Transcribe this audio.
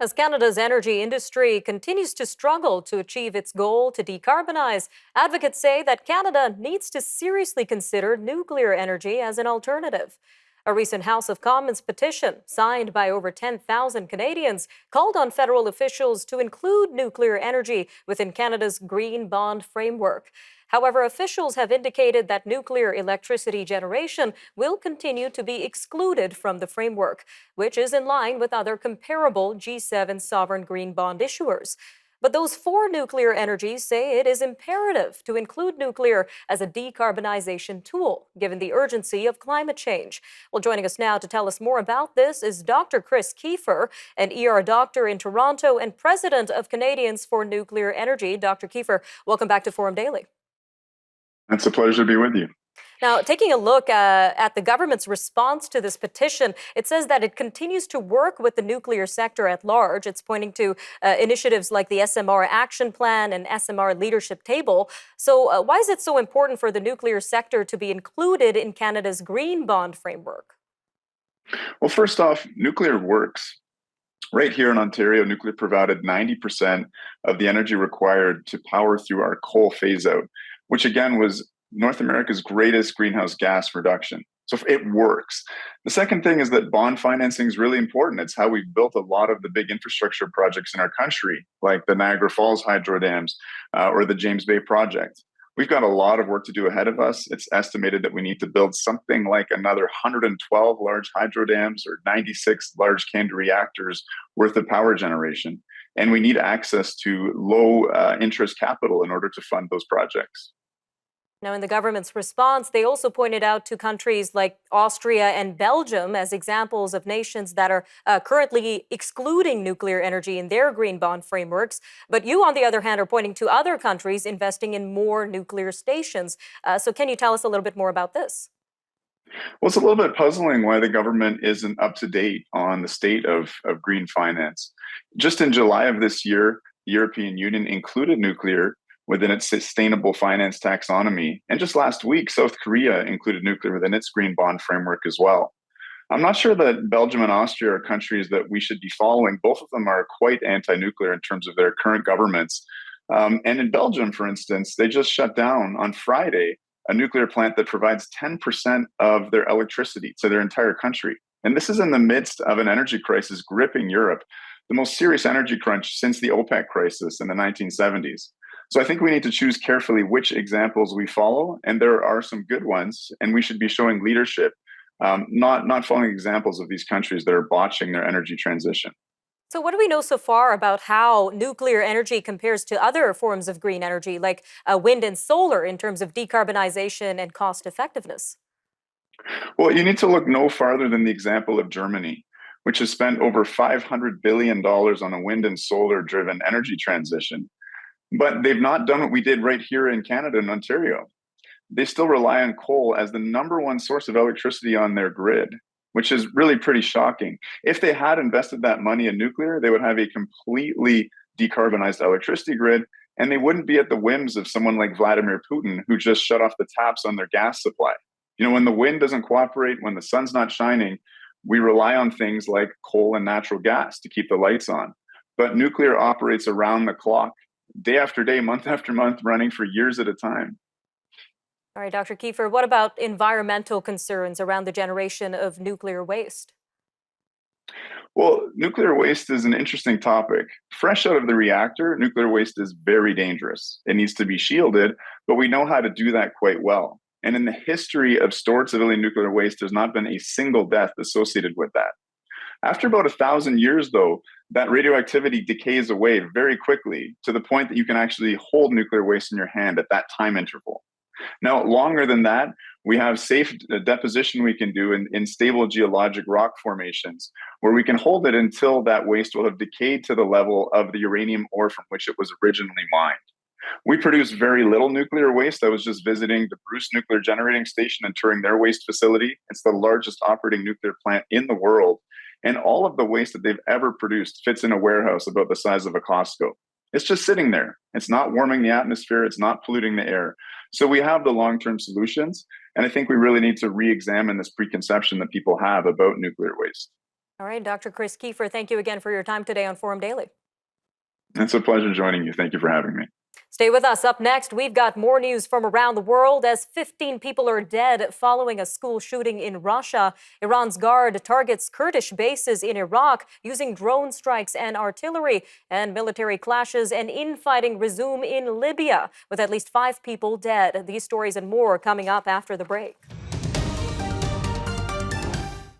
As Canada's energy industry continues to struggle to achieve its goal to decarbonize, advocates say that Canada needs to seriously consider nuclear energy as an alternative. A recent House of Commons petition, signed by over 10,000 Canadians, called on federal officials to include nuclear energy within Canada's Green Bond framework. However, officials have indicated that nuclear electricity generation will continue to be excluded from the framework, which is in line with other comparable G7 sovereign green bond issuers. But those for nuclear energies say it is imperative to include nuclear as a decarbonization tool, given the urgency of climate change. Well, joining us now to tell us more about this is Dr. Chris Keefer, an ER doctor in Toronto and president of Canadians for Nuclear Energy. Dr. Keefer, welcome back to Forum Daily. It's a pleasure to be with you. Now, taking a look at the government's response to this petition, it says that it continues to work with the nuclear sector at large. It's pointing to initiatives like the SMR Action Plan and SMR Leadership Table. So, why is it so important for the nuclear sector to be included in Canada's Green Bond framework? Well, first off, nuclear works. Right here in Ontario, nuclear provided 90% of the energy required to power through our coal phase out, which again was North America's greatest greenhouse gas reduction. So it works. The second thing is that bond financing is really important. It's how we've built a lot of the big infrastructure projects in our country, like the Niagara Falls hydro dams or the James Bay project. We've got a lot of work to do ahead of us. It's estimated that we need to build something like another 112 large hydro dams or 96 large canned reactors worth of power generation. And we need access to low interest capital in order to fund those projects. Now, in the government's response, they also pointed out to countries like Austria and Belgium as examples of nations that are currently excluding nuclear energy in their green bond frameworks. But you, on the other hand, are pointing to other countries investing in more nuclear stations. So, can you tell us a little bit more about this? Well, it's a little bit puzzling why the government isn't up to date on the state of green finance. Just in July of this year, the European Union included nuclear within its sustainable finance taxonomy. And just last week, South Korea included nuclear within its green bond framework as well. I'm not sure that Belgium and Austria are countries that we should be following. Both of them are quite anti nuclear in terms of their current governments. And in Belgium, for instance, they just shut down on Friday a nuclear plant that provides 10% of their electricity to their entire country. And this is in the midst of an energy crisis gripping Europe, the most serious energy crunch since the OPEC crisis in the 1970s. So I think we need to choose carefully which examples we follow, and there are some good ones, and we should be showing leadership, not following examples of these countries that are botching their energy transition. So, what do we know so far about how nuclear energy compares to other forms of green energy, like wind and solar, in terms of decarbonization and cost effectiveness? Well, you need to look no farther than the example of Germany, which has spent over $500 billion on a wind and solar driven energy transition. But they've not done what we did right here in Canada and Ontario. They still rely on coal as the number one source of electricity on their grid, which is really pretty shocking. If they had invested that money in nuclear, they would have a completely decarbonized electricity grid, and they wouldn't be at the whims of someone like Vladimir Putin, who just shut off the taps on their gas supply. You know, when the wind doesn't cooperate, when the sun's not shining, we rely on things like coal and natural gas to keep the lights on. But nuclear operates around the clock, day after day, month after month, running for years at a time. All right, Dr. Keefer, what about environmental concerns around the generation of nuclear waste? Well, nuclear waste is an interesting topic. Fresh out of the reactor, nuclear waste is very dangerous. It needs to be shielded, but we know how to do that quite well. And in the history of stored civilian nuclear waste, there's not been a single death associated with that. After about 1,000 years, though, that radioactivity decays away very quickly to the point that you can actually hold nuclear waste in your hand at that time interval. Now, longer than that, we have safe deposition we can do in stable geologic rock formations where we can hold it until that waste will have decayed to the level of the uranium ore from which it was originally mined. We produce very little nuclear waste. I was just visiting the Bruce Nuclear Generating Station and touring their waste facility. It's the largest operating nuclear plant in the world. And all of the waste that they've ever produced fits in a warehouse about the size of a Costco. It's just sitting there. It's not warming the atmosphere. It's not polluting the air. So we have the long-term solutions. And I think we really need to re-examine this preconception that people have about nuclear waste. All right, Dr. Chris Keefer, thank you again for your time today on Forum Daily. It's a pleasure joining you. Thank you for having me. Stay with us. Up next, we've got more news from around the world as 15 people are dead following a school shooting in Russia. Iran's Guard targets Kurdish bases in Iraq using drone strikes and artillery. And military clashes and infighting resume in Libya with at least 5 people dead. These stories and more coming up after the break.